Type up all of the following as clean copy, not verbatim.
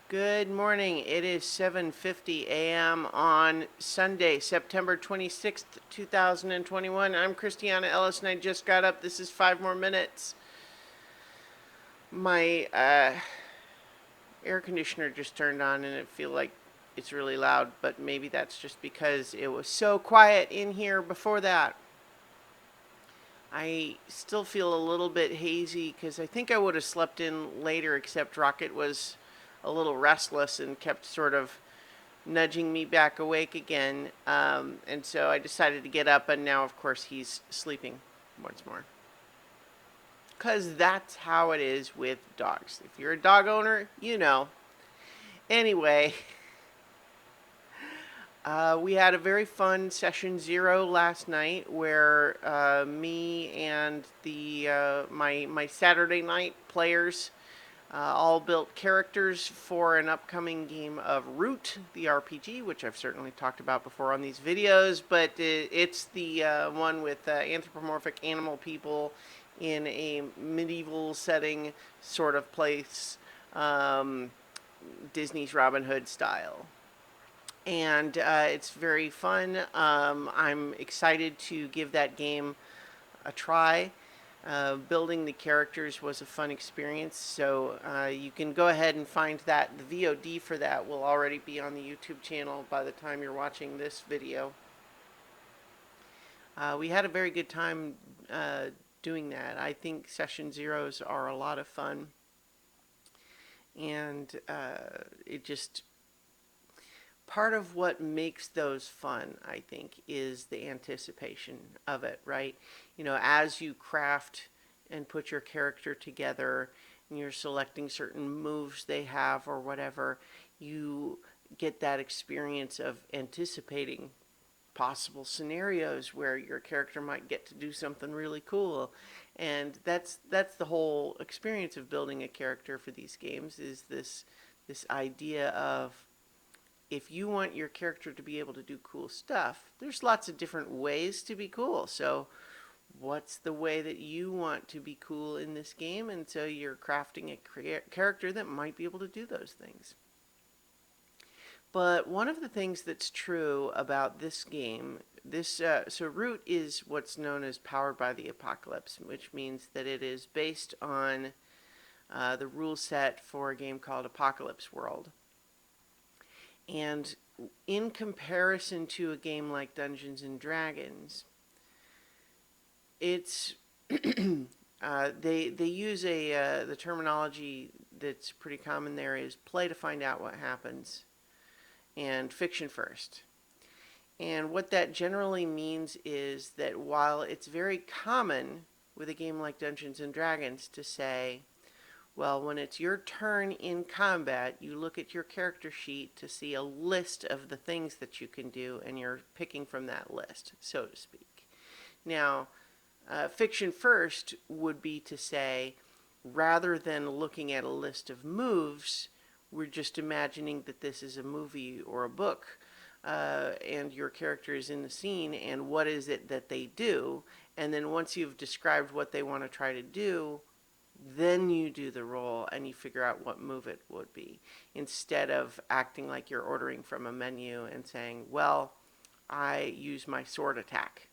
Good morning. It is 7:50 a.m. on Sunday, September 26th, 2021. I'm Christiana Ellis and I just got up. This is 5 more minutes. My air conditioner just turned on and it feels like it's really loud, but maybe that's just because it was so quiet in here before that. I still feel a little bit hazy because I think I would have slept in later, except Rocket was a little restless and kept sort of nudging me back awake again. And so I decided to get up, and now, of course, he's sleeping once more. Because that's how it is with dogs. If you're a dog owner, you know. Anyway, we had a very fun session 0 last night where me and my Saturday night players all built characters for an upcoming game of Root, the RPG, which I've certainly talked about before on these videos, but it's the one with anthropomorphic animal people in a medieval setting sort of place, um, Disney's Robin Hood style. And it's very fun. I'm excited to give that game a try. Building the characters was a fun experience, so you can go ahead and find that. The VOD for that will already be on the YouTube channel by the time you're watching this video. We had a very good time doing that. I think session zeros are a lot of fun, and it just part of what makes those fun, I think, is the anticipation of it, right? You know, as you craft and put your character together and you're selecting certain moves they have or whatever, you get that experience of anticipating possible scenarios where your character might get to do something really cool. And that's the whole experience of building a character for these games, is this idea of, if you want your character to be able to do cool stuff, there's lots of different ways to be cool. So what's the way that you want to be cool in this game? And so you're crafting a character that might be able to do those things. But one of the things that's true about this game, so Root is what's known as Powered by the Apocalypse, which means that it is based on the rule set for a game called Apocalypse World. And in comparison to a game like Dungeons and Dragons, it's they use the terminology that's pretty common there is play to find out what happens, and fiction first. And what that generally means is that while it's very common with a game like Dungeons and Dragons to say, well, when it's your turn in combat, you look at your character sheet to see a list of the things that you can do, and you're picking from that list, so to speak. Now, fiction first would be to say, rather than looking at a list of moves, we're just imagining that this is a movie or a book, and your character is in the scene, and what is it that they do? And then once you've described what they want to try to do, then you do the roll and you figure out what move it would be, instead of acting like you're ordering from a menu and saying, well, I use my sword attack.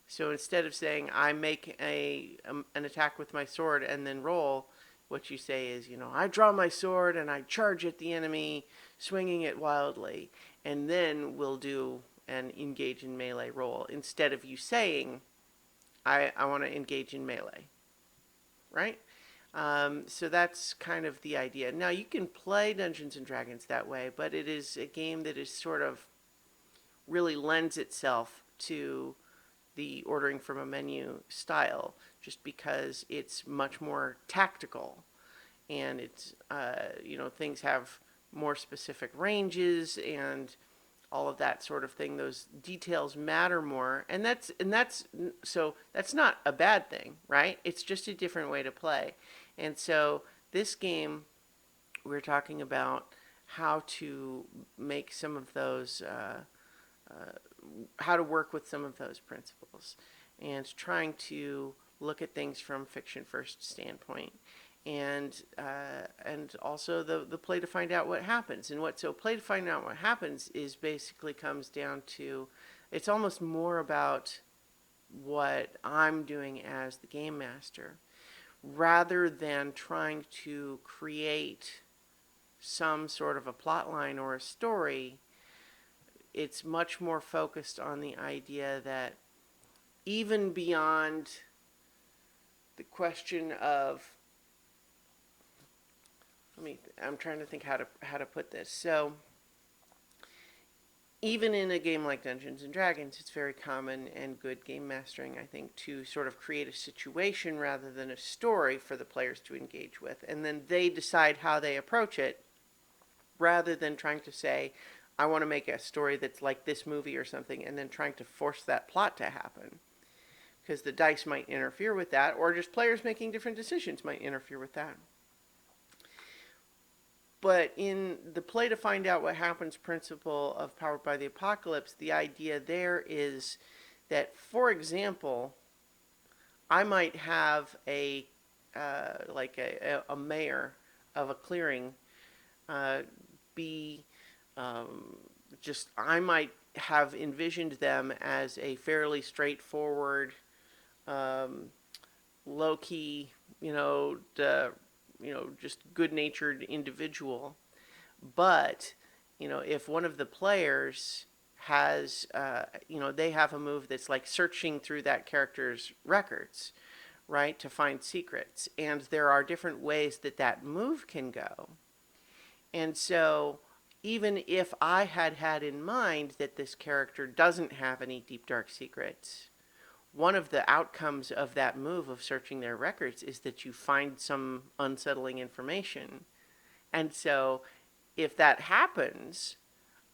So instead of saying I make an attack with my sword and then roll, what you say is, I draw my sword and I charge at the enemy, swinging it wildly, and then we'll do an engage in melee roll, instead of you saying, I want to engage in melee, right? So that's kind of the idea. Now, you can play Dungeons and Dragons that way, but it is a game that is sort of really lends itself to the ordering from a menu style, just because it's much more tactical, and it's things have more specific ranges and all of that sort of thing. Those details matter more, and that's not a bad thing, right? It's just a different way to play. And so this game, we're talking about how to make some of those, how to work with some of those principles, and trying to look at things from fiction first standpoint. and also the play to find out what happens. And what so play to find out what happens is basically comes down to, it's almost more about what I'm doing as the game master rather than trying to create some sort of a plot line or a story. It's much more focused on the idea that even beyond the question of, I'm trying to think how to put this. So even in a game like Dungeons and Dragons, it's very common and good game mastering, I think, to sort of create a situation rather than a story for the players to engage with, and then they decide how they approach it, rather than trying to say, I want to make a story that's like this movie or something, and then trying to force that plot to happen. Because the dice might interfere with that, or just players making different decisions might interfere with that. But in the play to find out what happens principle of Powered by the Apocalypse, the idea there is that, for example, I might have a mayor of a clearing be I might have envisioned them as a fairly straightforward, low key, just good natured individual. But, if one of the players has, they have a move that's like searching through that character's records, right, to find secrets. And there are different ways that that move can go. And so, even if I had in mind that this character doesn't have any deep, dark secrets, one of the outcomes of that move of searching their records is that you find some unsettling information. And so, if that happens,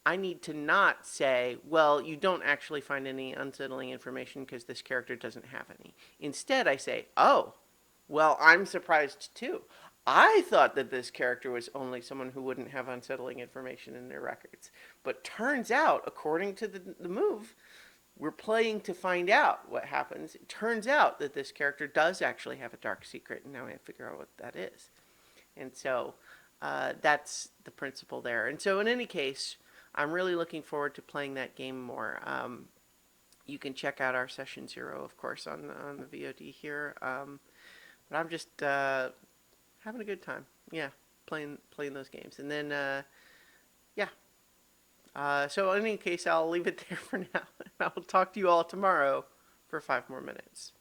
I need to not say, well, you don't actually find any unsettling information because this character doesn't have any. Instead, I say, oh, well, I'm surprised too. I thought that this character was only someone who wouldn't have unsettling information in their records. But turns out, according to the move, we're playing to find out what happens. It turns out that this character does actually have a dark secret, and now we have to figure out what that is. And so that's the principle there. And so in any case, I'm really looking forward to playing that game more. You can check out our session 0, of course, on the VOD here. But I'm just having a good time. Yeah, playing those games. And then, yeah. So in any case, I'll leave it there for now. I will talk to you all tomorrow for 5 more minutes.